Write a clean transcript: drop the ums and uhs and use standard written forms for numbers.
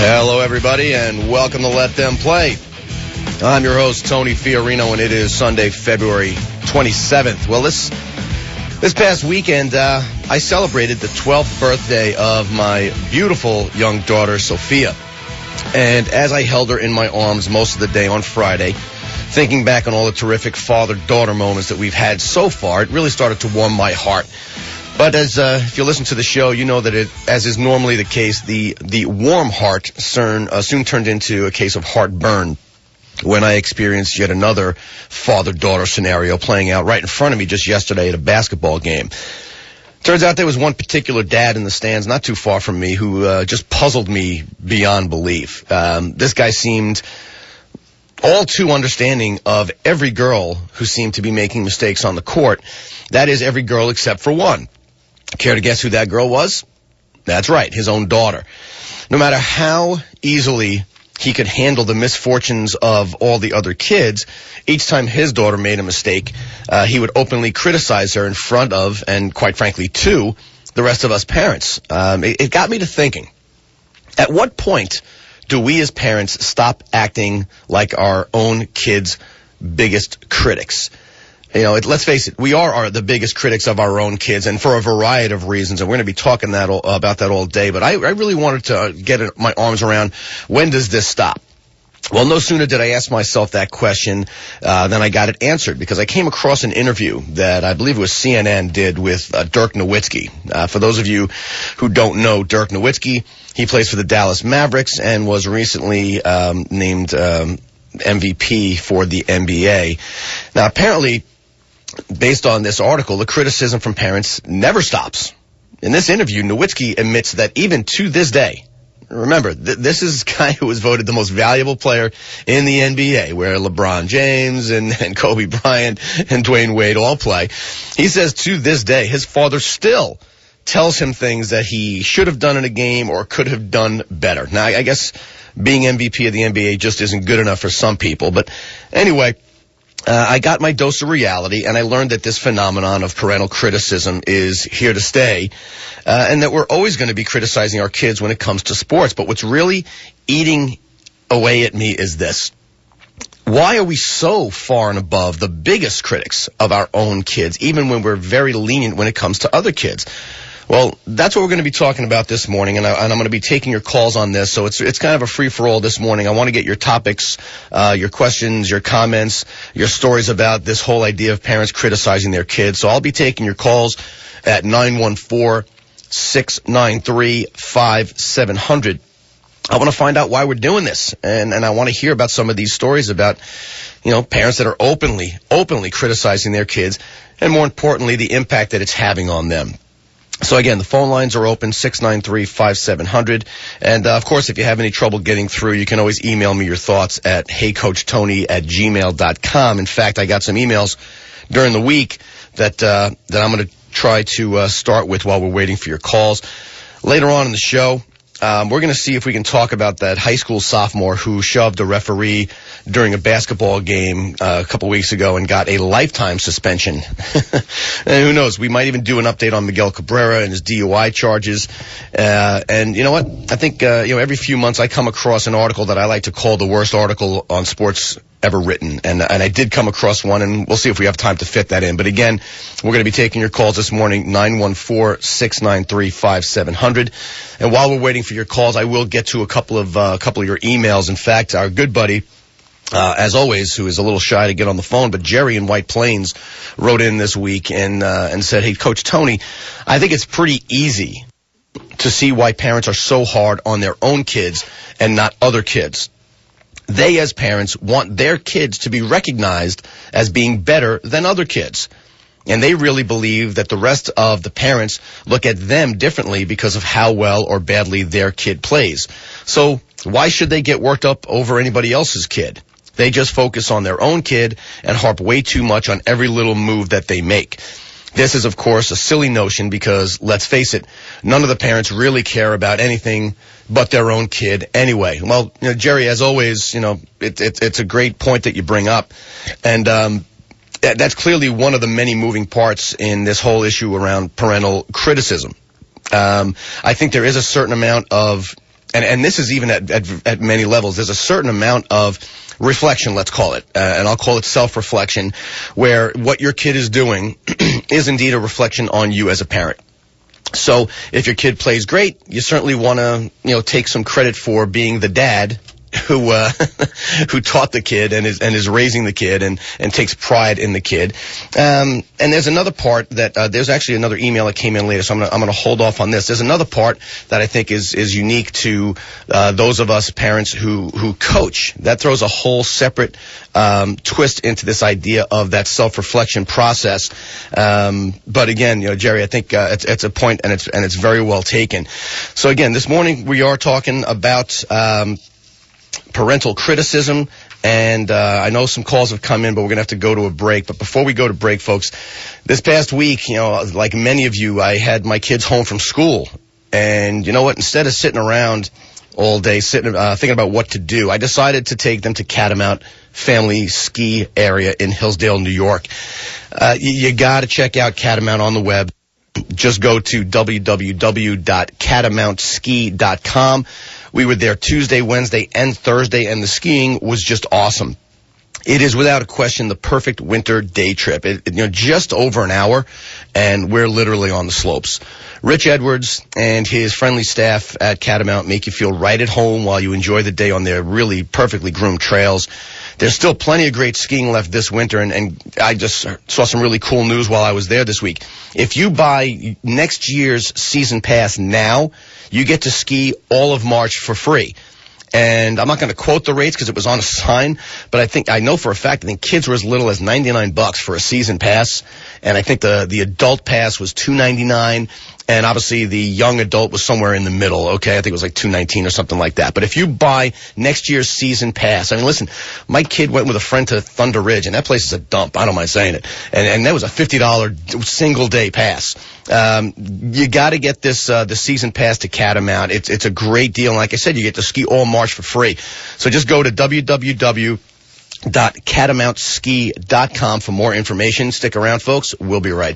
Hello, everybody, and welcome to Let Them Play. I'm your host, Tony Fiorino, and it is Sunday, February 27th. Well, this past weekend, I celebrated the 12th birthday of my beautiful young daughter, Sophia. And as I held her in my arms most of the day on Friday, thinking back on all the terrific father-daughter moments that we've had so far, it really started to warm my heart. But as if you listen to the show, you know that as is normally the case, the warm heart soon turned into a case of heartburn when I experienced yet another father-daughter scenario playing out right in front of me just yesterday at a basketball game. Turns out there was one particular dad in the stands not too far from me who just puzzled me beyond belief. This guy seemed all too understanding of every girl who seemed to be making mistakes on the court. That is, every girl except for one. Care to guess who that girl was? That's right, his own daughter. No matter how easily he could handle the misfortunes of all the other kids, each time his daughter made a mistake, he would openly criticize her in front of, and quite frankly to, the rest of us parents. It got me to thinking, at what point do we as parents stop acting like our own kids' biggest critics? You know, let's face it, we are the biggest critics of our own kids, and for a variety of reasons, and we're going to be talking about that all day. But I really wanted to get my arms around, when does this stop? Well, no sooner did I ask myself that question than I got it answered, because I came across an interview that I believe it was CNN did with Dirk Nowitzki. For those of you who don't know Dirk Nowitzki, he plays for the Dallas Mavericks and was recently named MVP for the NBA. Now, apparently, based on this article, the criticism from parents never stops. In this interview, Nowitzki admits that even to this day, remember, this is a guy who was voted the most valuable player in the NBA, where LeBron James and Kobe Bryant and Dwayne Wade all play. He says to this day, his father still tells him things that he should have done in a game or could have done better. Now, I guess being MVP of the NBA just isn't good enough for some people. But anyway, I got my dose of reality, and I learned that this phenomenon of parental criticism is here to stay, and that we're always going to be criticizing our kids when it comes to sports. But what's really eating away at me is this. Why are we so far and above the biggest critics of our own kids, even when we're very lenient when it comes to other kids? Well, that's what we're going to be talking about this morning, and I'm going to be taking your calls on this. So it's kind of a free-for-all this morning. I want to get your topics, your questions, your comments, your stories about this whole idea of parents criticizing their kids. So I'll be taking your calls at 914-693-5700. I want to find out why we're doing this, and I want to hear about some of these stories about, you know, parents that are openly criticizing their kids, and more importantly, the impact that it's having on them. So again, the phone lines are open, 693-5700. And, of course, if you have any trouble getting through, you can always email me your thoughts at heycoachtony@gmail.com. In fact, I got some emails during the week that I'm going to try to start with while we're waiting for your calls. Later on in the show, we're going to see if we can talk about that high school sophomore who shoved a referee during a basketball game a couple weeks ago and got a lifetime suspension. And who knows, we might even do an update on Miguel Cabrera and his DUI charges. And you know what? I think every few months I come across an article that I like to call the worst article on sports ever written, and I did come across one, and we'll see if we have time to fit that in. But again, we're going to be taking your calls this morning, 914-693-5700. And while we're waiting for your calls, I will get to a couple of your emails. In fact, our good buddy, as always, who is a little shy to get on the phone, but Jerry in White Plains wrote in this week and said, "Hey, Coach Tony, I think it's pretty easy to see why parents are so hard on their own kids and not other kids. They, as parents, want their kids to be recognized as being better than other kids. And they really believe that the rest of the parents look at them differently because of how well or badly their kid plays. So why should they get worked up over anybody else's kid? They just focus on their own kid and harp way too much on every little move that they make. This is, of course, a silly notion because, let's face it, none of the parents really care about anything but their own kid anyway. Well, Jerry, as always, it's a great point that you bring up. And that's clearly one of the many moving parts in this whole issue around parental criticism. I think there is a certain amount of, and this is even at many levels, there's a certain amount of reflection, let's call it, and I'll call it self-reflection, where what your kid is doing is indeed a reflection on you as a parent. So if your kid plays great, you certainly want to, take some credit for being the dad who taught the kid and is raising the kid and takes pride in the kid. And there's another part that there's actually another email that came in later, so I'm gonna hold off on this. There's another part that I think is unique to those of us parents who coach. That throws a whole separate twist into this idea of that self-reflection process. But again, Jerry, I think it's a point and it's very well taken. So again, this morning we are talking about parental criticism, and I know some calls have come in, but we're going to have to go to a break. But before we go to break, folks, this past week, like many of you, I had my kids home from school, and you know what? Instead of sitting around all day thinking about what to do, I decided to take them to Catamount Family Ski Area in Hillsdale, New York. You got to check out Catamount on the web. Just go to www.catamountski.com. We were there Tuesday, Wednesday, and Thursday, and the skiing was just awesome. It is without a question the perfect winter day trip. Just over an hour, and we're literally on the slopes. Rich Edwards and his friendly staff at Catamount make you feel right at home while you enjoy the day on their really perfectly groomed trails. There's still plenty of great skiing left this winter, and I just saw some really cool news while I was there this week. If you buy next year's season pass now, you get to ski all of March for free. And I'm not going to quote the rates because it was on a sign, but I know for a fact, I think kids were as little as $99 for a season pass, and I think the adult pass was $299, and obviously the young adult was somewhere in the middle, okay? I think it was like $219 or something like that. But if you buy next year's season pass, listen, my kid went with a friend to Thunder Ridge, and that place is a dump. I don't mind saying it. And that was a $50 single day pass. You got to get this the season pass to Catamount. It's a great deal, and like I said, you get to ski all March for free. So just go to www.catamountski.com for more information. Stick around, folks. We'll be right back.